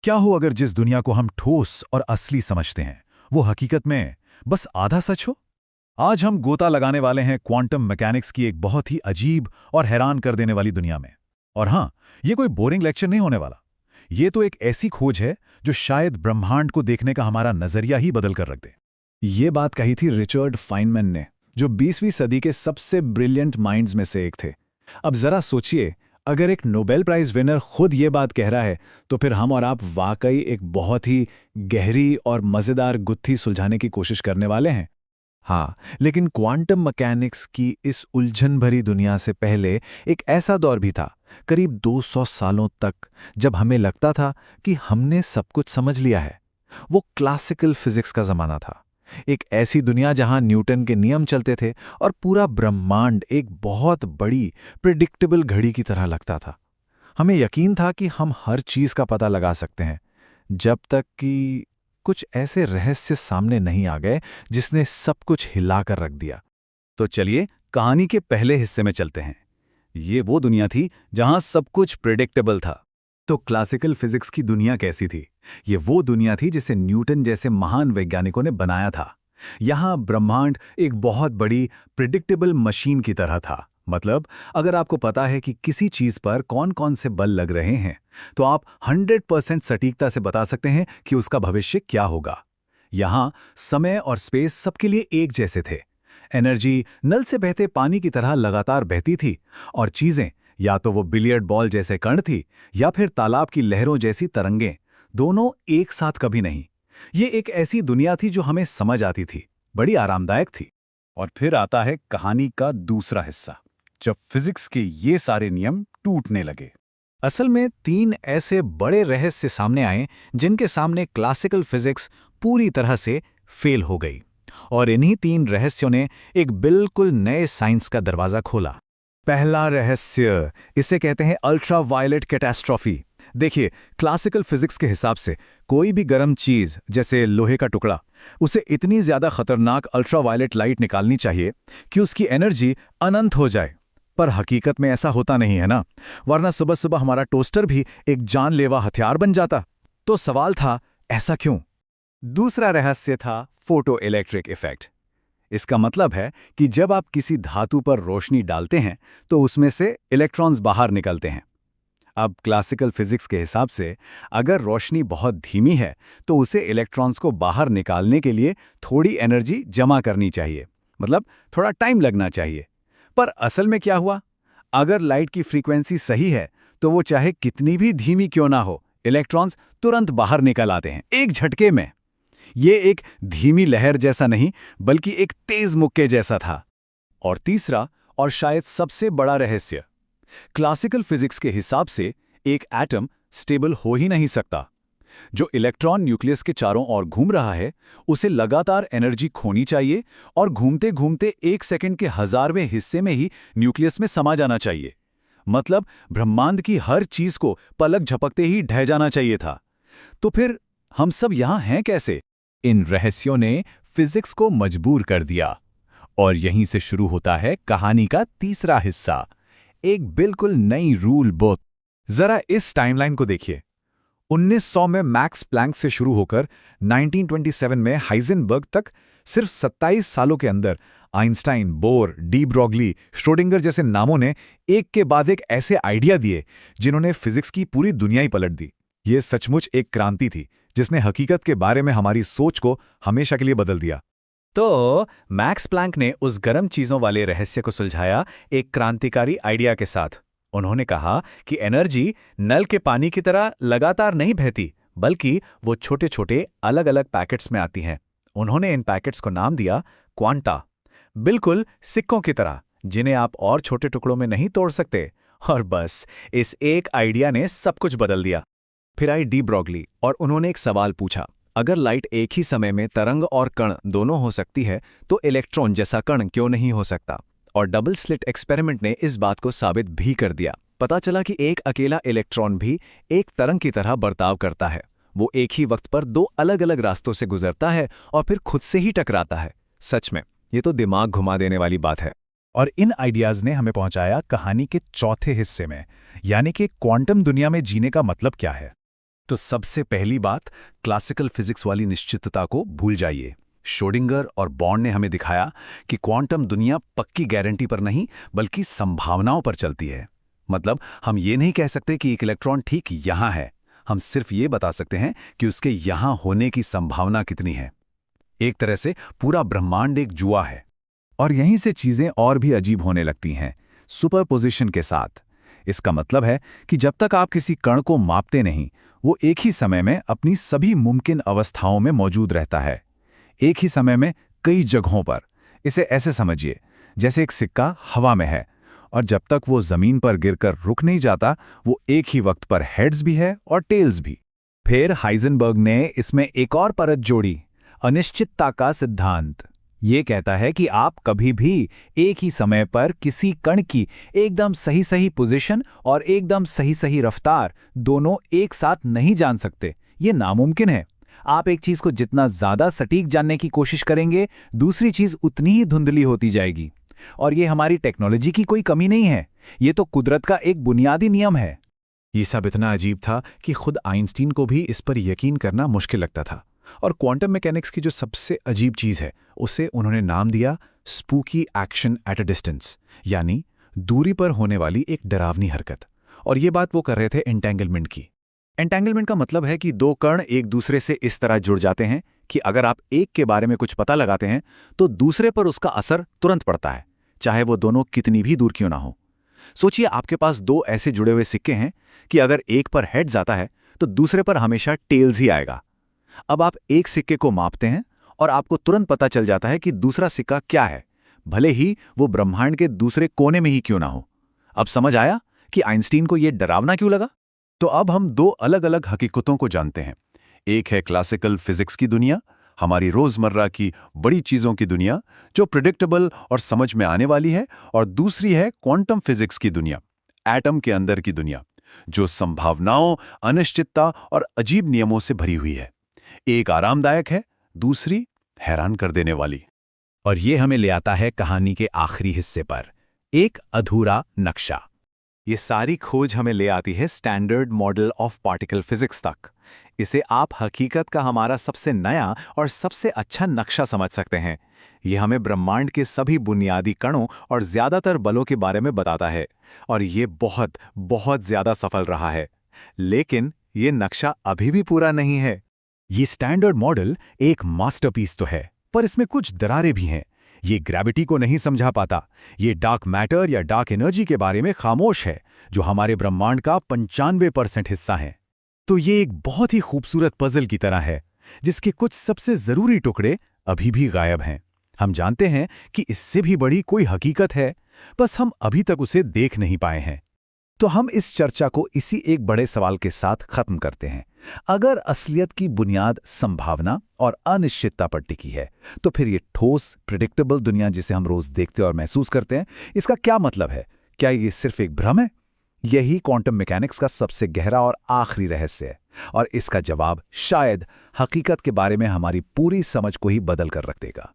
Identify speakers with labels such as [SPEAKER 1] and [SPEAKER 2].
[SPEAKER 1] क्या हो अगर जिस दुनिया को हम ठोस और असली समझते हैं वो हकीकत में बस आधा सच हो। आज हम गोता लगाने वाले हैं क्वांटम मैकेनिक्स की एक बहुत ही अजीब और हैरान कर देने वाली दुनिया में। और हाँ, ये कोई बोरिंग लेक्चर नहीं होने वाला। ये तो एक ऐसी खोज है जो शायद ब्रह्मांड को देखने का हमारा नजरिया ही बदल कर रख दे।
[SPEAKER 2] ये बात कही थी रिचर्ड फाइनमैन ने, जो 20वीं सदी के सबसे ब्रिलियंट माइंड्स में से एक थे। अब जरा सोचिए, अगर एक नोबेल प्राइज विनर खुद ये बात कह रहा है, तो फिर हम और आप वाकई एक बहुत ही गहरी और मज़ेदार गुत्थी सुलझाने की कोशिश करने वाले हैं। हाँ, लेकिन क्वांटम मैकेनिक्स की इस उलझन भरी दुनिया से पहले एक ऐसा दौर भी था, करीब 200 सालों तक, जब हमें लगता था कि हमने सब कुछ समझ लिया है। वो क्लासिकल फिजिक्स का ज़माना था। एक ऐसी दुनिया जहां न्यूटन के नियम चलते थे और पूरा ब्रह्मांड एक बहुत बड़ी प्रिडिक्टेबल घड़ी की तरह लगता था। हमें यकीन था कि हम हर चीज का पता लगा सकते हैं, जब तक कि कुछ ऐसे रहस्य सामने नहीं आ गए जिसने सब कुछ हिलाकर रख दिया।
[SPEAKER 1] तो चलिए कहानी के पहले हिस्से में चलते हैं। ये वो दुनिया थी जहां सब कुछ प्रिडिक्टेबल था। तो क्लासिकल फिजिक्स की दुनिया कैसी थी? ये वो दुनिया थी जिसे न्यूटन जैसे महान वैज्ञानिकों ने बनाया था। यहाँ ब्रह्मांड एक बहुत बड़ी प्रिडिक्टेबल मशीन की तरह था। मतलब अगर आपको पता है कि किसी चीज पर कौन कौन से बल लग रहे हैं, तो आप 100% सटीकता से बता सकते हैं कि उसका भविष्य क्या होगा। यहाँ समय और स्पेस सबके लिए एक जैसे थे। एनर्जी नल से बहते पानी की तरह लगातार बहती थी, और चीजें या तो वो बिलियर्ड बॉल जैसे कण थी या फिर तालाब की लहरों जैसी तरंगें, दोनों एक साथ कभी नहीं। ये एक ऐसी दुनिया थी जो हमें समझ आती थी, बड़ी आरामदायक थी। और फिर आता है कहानी का दूसरा हिस्सा, जब फिजिक्स के ये सारे नियम टूटने लगे।
[SPEAKER 2] असल में 3 ऐसे बड़े रहस्य सामने आए जिनके सामने क्लासिकल फिजिक्स पूरी तरह से फेल हो गई। और इन्हीं 3 रहस्यों ने एक बिल्कुल नए साइंस का दरवाजा खोला। पहला रहस्य, इसे कहते हैं अल्ट्रा वायलेट कैटास्ट्रॉफी। देखिए, क्लासिकल फिजिक्स के हिसाब से कोई भी गर्म चीज जैसे लोहे का टुकड़ा, उसे इतनी ज्यादा खतरनाक अल्ट्रा वायलेट लाइट निकालनी चाहिए कि उसकी एनर्जी अनंत हो जाए। पर हकीकत में ऐसा होता नहीं है ना, वरना सुबह सुबह हमारा टोस्टर भी एक जानलेवा हथियार बन जाता। तो सवाल था, ऐसा क्यों? दूसरा रहस्य था फोटो इलेक्ट्रिक इफेक्ट। इसका मतलब है कि जब आप किसी धातु पर रोशनी डालते हैं तो उसमें से इलेक्ट्रॉन्स बाहर निकलते हैं। अब क्लासिकल फिजिक्स के हिसाब से अगर रोशनी बहुत धीमी है तो उसे इलेक्ट्रॉन्स को बाहर निकालने के लिए थोड़ी एनर्जी जमा करनी चाहिए, मतलब थोड़ा टाइम लगना चाहिए। पर असल में क्या हुआ? अगर लाइट की फ्रीक्वेंसी सही है तो वो चाहे कितनी भी धीमी क्यों ना हो, इलेक्ट्रॉन्स तुरंत बाहर निकल आते हैं, एक झटके में। ये एक धीमी लहर जैसा नहीं, बल्कि एक तेज मुक्के जैसा था। और तीसरा और शायद सबसे बड़ा रहस्य, क्लासिकल फिजिक्स के हिसाब से एक एटम स्टेबल हो ही नहीं सकता। जो इलेक्ट्रॉन न्यूक्लियस के चारों ओर घूम रहा है, उसे लगातार एनर्जी खोनी चाहिए और घूमते घूमते 1 सेकंड के 1000वें हिस्से में ही न्यूक्लियस में समा जाना चाहिए। मतलब ब्रह्मांड की हर चीज को पलक झपकते ही ढह जाना चाहिए था। तो फिर हम सब यहां हैं कैसे? इन रहस्यों ने फिजिक्स को मजबूर कर दिया। और यहीं से शुरू होता है कहानी का तीसरा हिस्सा, एक बिल्कुल नई रूल बुक। जरा इस टाइमलाइन को देखिए। 1900 में मैक्स प्लैंक से शुरू होकर 1927 में हाइजेनबर्ग तक, सिर्फ 27 सालों के अंदर Einstein, bore, de Broglie, Schrodinger जैसे नामों ने एक के बाद एक ऐसे आइडिया दिए जिन्होंने फिजिक्स की पूरी दुनिया ही पलट दी। ये सचमुच एक क्रांति थी जिसने हकीकत के बारे में हमारी सोच को हमेशा के लिए बदल दिया। तो मैक्स प्लैंक ने उस गर्म चीजों वाले रहस्य को सुलझाया एक क्रांतिकारी आइडिया के साथ। उन्होंने कहा कि एनर्जी नल के पानी की तरह लगातार नहीं बहती, बल्कि वो छोटे छोटे अलग अलग पैकेट्स में आती हैं। उन्होंने इन पैकेट्स को नाम दिया क्वांटा, बिल्कुल सिक्कों की तरह, जिन्हें आप और छोटे टुकड़ों में नहीं तोड़ सकते। और बस इस एक आइडिया ने सब कुछ बदल दिया। फिर आई डी ब्रॉगली और उन्होंने एक सवाल पूछा, अगर लाइट एक ही समय में तरंग और कण दोनों हो सकती है तो इलेक्ट्रॉन जैसा कण क्यों नहीं हो सकता? और डबल स्लिट एक्सपेरिमेंट ने इस बात को साबित भी कर दिया। पता चला कि एक अकेला इलेक्ट्रॉन भी एक तरंग की तरह बर्ताव करता है। वो एक ही वक्त पर 2 अलग अलग रास्तों से गुजरता है और फिर खुद से ही टकराता है। सच में ये तो दिमाग घुमा देने वाली बात है।
[SPEAKER 1] और इन आइडियाज ने हमें पहुंचाया कहानी के चौथे हिस्से में, यानी कि क्वांटम दुनिया में जीने का मतलब क्या है। तो सबसे पहली बात, क्लासिकल फिजिक्स वाली निश्चितता को भूल जाइए। श्रोडिंगर और बॉर्न ने हमें दिखाया कि क्वांटम दुनिया पक्की गारंटी पर नहीं बल्कि संभावनाओं पर चलती है। मतलब हम ये नहीं कह सकते कि एक इलेक्ट्रॉन ठीक यहाँ है, हम सिर्फ ये बता सकते हैं कि उसके यहाँ होने की संभावना कितनी है। एक तरह से पूरा ब्रह्मांड एक जुआ है। और यहीं से चीजें और भी अजीब होने लगती हैं, सुपरपोजिशन के साथ। इसका मतलब है कि जब तक आप किसी कण को मापते नहीं, वो एक ही समय में अपनी सभी मुमकिन अवस्थाओं में मौजूद रहता है, एक ही समय में कई जगहों पर। इसे ऐसे समझिए, जैसे एक सिक्का हवा में है और जब तक वो जमीन पर गिरकर रुक नहीं जाता, वो एक ही वक्त पर हेड्स भी है और टेल्स भी। फिर हाइजेनबर्ग ने इसमें एक और परत जोड़ी, अनिश्चितता का सिद्धांत। ये कहता है कि आप कभी भी एक ही समय पर किसी कण की एकदम सही पोजीशन और एकदम सही रफ्तार दोनों एक साथ नहीं जान सकते। ये नामुमकिन है। आप एक चीज को जितना ज्यादा सटीक जानने की कोशिश करेंगे, दूसरी चीज उतनी ही धुंधली होती जाएगी। और ये हमारी टेक्नोलॉजी की कोई कमी नहीं है, ये तो कुदरत का एक बुनियादी नियम है।
[SPEAKER 2] ये सब इतना अजीब था कि खुद आइंस्टीन को भी इस पर यकीन करना मुश्किल लगता था। और क्वांटम मैकेनिक्स की जो सबसे अजीब चीज़ है, उसे उन्होंने नाम दिया spooky action at a distance, यानी दूरी पर होने वाली एक डरावनी हरकत। और ये बात वो कर रहे थे एंटेंगलमेंट की। एंटेंगलमेंट का मतलब है कि दो कण एक दूसरे से इस तरह जुड़ जाते हैं कि अगर आप एक के बारे में कुछ पता लगाते हैं तो दूसरे पर उसका असर तुरंत पड़ता है, चाहे वो दोनों कितनी भी दूर क्यों ना हो। सोचिए, आपके पास दो ऐसे जुड़े हुए सिक्के हैं कि अगर एक पर हेड्स आता है तो दूसरे पर हमेशा टेल्स ही आएगा। अब आप एक सिक्के को मापते हैं और आपको तुरंत पता चल जाता है कि दूसरा सिक्का क्या है, भले ही वो ब्रह्मांड के दूसरे कोने में ही क्यों ना हो। अब समझ आया कि आइंस्टीन को यह डरावना क्यों लगा?
[SPEAKER 1] तो अब हम दो अलग अलग हकीकतों को जानते हैं। एक है क्लासिकल फिजिक्स की दुनिया, हमारी रोजमर्रा की बड़ी चीजों की दुनिया जो प्रिडिक्टेबल और समझ में आने वाली है, और दूसरी है क्वांटम फिजिक्स की दुनिया, एटम के अंदर की दुनिया, जो संभावनाओं, अनिश्चितता और अजीब नियमों से भरी हुई है। एक आरामदायक है, दूसरी हैरान कर देने वाली।
[SPEAKER 2] और ये हमें ले आता है कहानी के आखिरी हिस्से पर, एक अधूरा नक्शा। ये सारी खोज हमें ले आती है standard model of particle physics तक। इसे आप हकीकत का हमारा सबसे नया और सबसे अच्छा नक्शा समझ सकते हैं। ये हमें ब्रह्मांड के सभी बुनियादी कणों और ज्यादातर बलों के बारे में बताता है, और ये बहुत बहुत ज्यादा सफल रहा है। लेकिन ये नक्शा अभी भी पूरा नहीं है। ये स्टैंडर्ड मॉडल एक मास्टरपीस तो है, पर इसमें कुछ दरारें भी हैं। ये ग्रेविटी को नहीं समझा पाता, ये डार्क मैटर या डार्क एनर्जी के बारे में खामोश है, जो हमारे ब्रह्मांड का 95% हिस्सा है। तो ये एक बहुत ही खूबसूरत पजल की तरह है, जिसके कुछ सबसे जरूरी टुकड़े अभी भी गायब हैं। हम जानते हैं कि इससे भी बड़ी कोई हकीकत है, बस हम अभी तक उसे देख नहीं पाए हैं। तो हम इस चर्चा को इसी एक बड़े सवाल के साथ खत्म करते हैं। अगर असलियत की बुनियाद संभावना और अनिश्चितता पर टिकी है, तो फिर ये ठोस, प्रिडिक्टेबल दुनिया जिसे हम रोज देखते और महसूस करते हैं, इसका क्या मतलब है? क्या ये सिर्फ एक भ्रम है? यही क्वांटम मैकेनिक्स का सबसे गहरा और आखिरी रहस्य है, और इसका जवाब शायद हकीकत के बारे में हमारी पूरी समझ को ही बदल कर रख देगा।